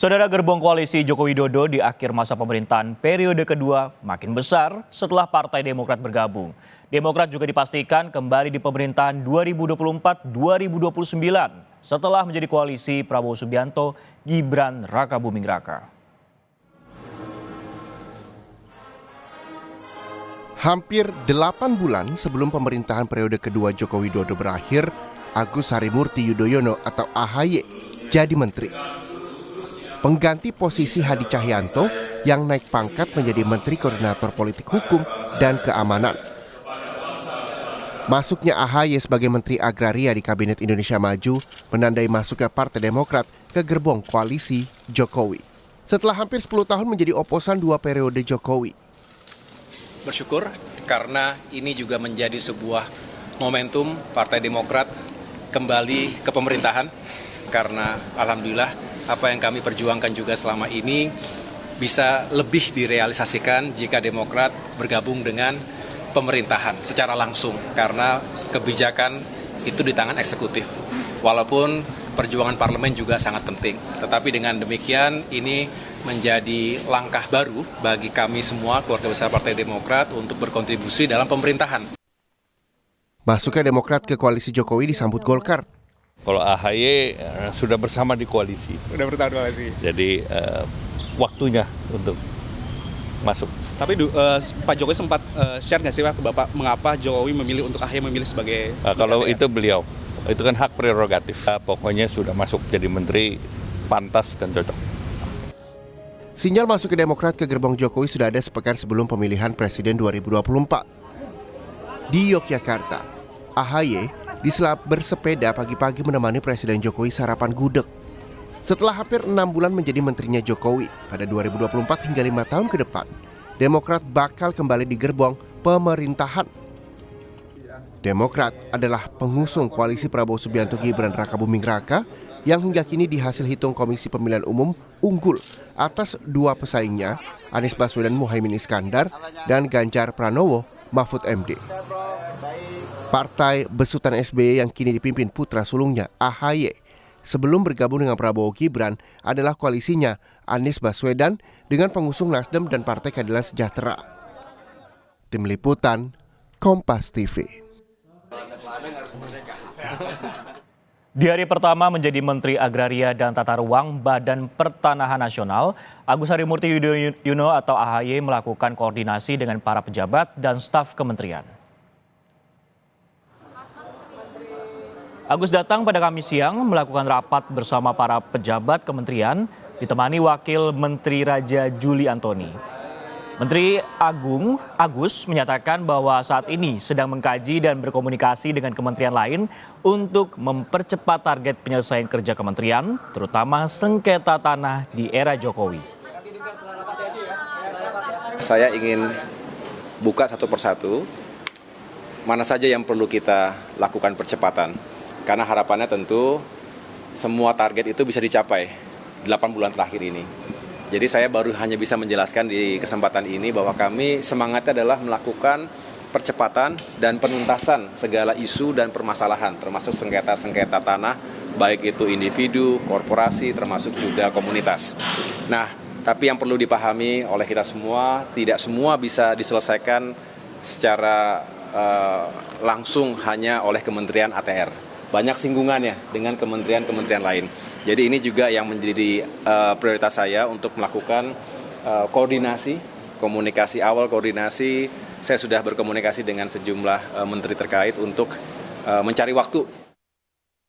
Saudara, gerbong koalisi Joko Widodo di akhir masa pemerintahan periode kedua makin besar setelah Partai Demokrat bergabung. Demokrat juga dipastikan kembali di pemerintahan 2024-2029 setelah menjadi koalisi Prabowo Subianto, Gibran Rakabuming Raka. Hampir 8 bulan sebelum pemerintahan periode kedua Joko Widodo berakhir, Agus Harimurti Yudhoyono atau AHY jadi menteri. Pengganti posisi Hadi Cahyanto yang naik pangkat menjadi Menteri Koordinator Politik Hukum dan Keamanan. Masuknya AHY sebagai Menteri Agraria di Kabinet Indonesia Maju menandai masuknya Partai Demokrat ke gerbong koalisi Jokowi. Setelah hampir 10 tahun menjadi oposan 2 periode Jokowi. Bersyukur karena ini juga menjadi sebuah momentum Partai Demokrat kembali ke pemerintahan, karena alhamdulillah apa yang kami perjuangkan juga selama ini bisa lebih direalisasikan jika Demokrat bergabung dengan pemerintahan secara langsung, karena kebijakan itu di tangan eksekutif. Walaupun perjuangan parlemen juga sangat penting, tetapi dengan demikian ini menjadi langkah baru bagi kami semua keluarga besar Partai Demokrat untuk berkontribusi dalam pemerintahan. Masuknya Demokrat ke koalisi Jokowi disambut Golkar. Kalau AHY sudah bersama di koalisi. Sudah bersama di koalisi. Jadi waktunya untuk masuk. Tapi Pak Jokowi sempat share nggak sih Pak ke Bapak mengapa Jokowi memilih untuk AHY memilih sebagai kalau itu beliau, itu kan hak prerogatif. Pokoknya sudah masuk jadi menteri, pantas dan cocok. Sinyal masuk ke Demokrat ke gerbong Jokowi sudah ada sepekan sebelum pemilihan Presiden 2024. Di Yogyakarta, AHY diselap bersepeda pagi-pagi menemani Presiden Jokowi sarapan gudeg. Setelah hampir 6 bulan menjadi menterinya Jokowi, pada 2024 hingga 5 tahun ke depan, Demokrat bakal kembali di gerbong pemerintahan. Demokrat adalah pengusung koalisi Prabowo Subianto Gibran Rakabuming Raka yang hingga kini di hasil hitung Komisi Pemilihan Umum unggul atas 2 pesaingnya, Anies Baswedan Muhaimin Iskandar dan Ganjar Pranowo Mahfud MD. Partai besutan SBY yang kini dipimpin putra sulungnya AHY sebelum bergabung dengan Prabowo Gibran adalah koalisinya Anies Baswedan dengan pengusung Nasdem dan Partai Keadilan Sejahtera. Tim Liputan, Kompas TV. Di hari pertama menjadi Menteri Agraria dan Tata Ruang Badan Pertanahan Nasional, Agus Harimurti Yudhoyono atau AHY melakukan koordinasi dengan para pejabat dan staf kementerian. Agus datang pada Kamis siang melakukan rapat bersama para pejabat kementerian ditemani Wakil Menteri Raja Juli Antoni. Menteri Agus menyatakan bahwa saat ini sedang mengkaji dan berkomunikasi dengan kementerian lain untuk mempercepat target penyelesaian kerja kementerian, terutama sengketa tanah di era Jokowi. Saya ingin buka satu persatu mana saja yang perlu kita lakukan percepatan. Karena harapannya tentu semua target itu bisa dicapai 8 bulan terakhir ini. Jadi saya baru hanya bisa menjelaskan di kesempatan ini bahwa kami semangatnya adalah melakukan percepatan dan penuntasan segala isu dan permasalahan, termasuk sengketa-sengketa tanah, baik itu individu, korporasi, termasuk juga komunitas. Nah, tapi yang perlu dipahami oleh kita semua, tidak semua bisa diselesaikan secara langsung hanya oleh Kementerian ATR. Banyak singgungannya dengan kementerian-kementerian lain. Jadi ini juga yang menjadi prioritas saya untuk melakukan koordinasi, komunikasi awal koordinasi. Saya sudah berkomunikasi dengan sejumlah menteri terkait untuk mencari waktu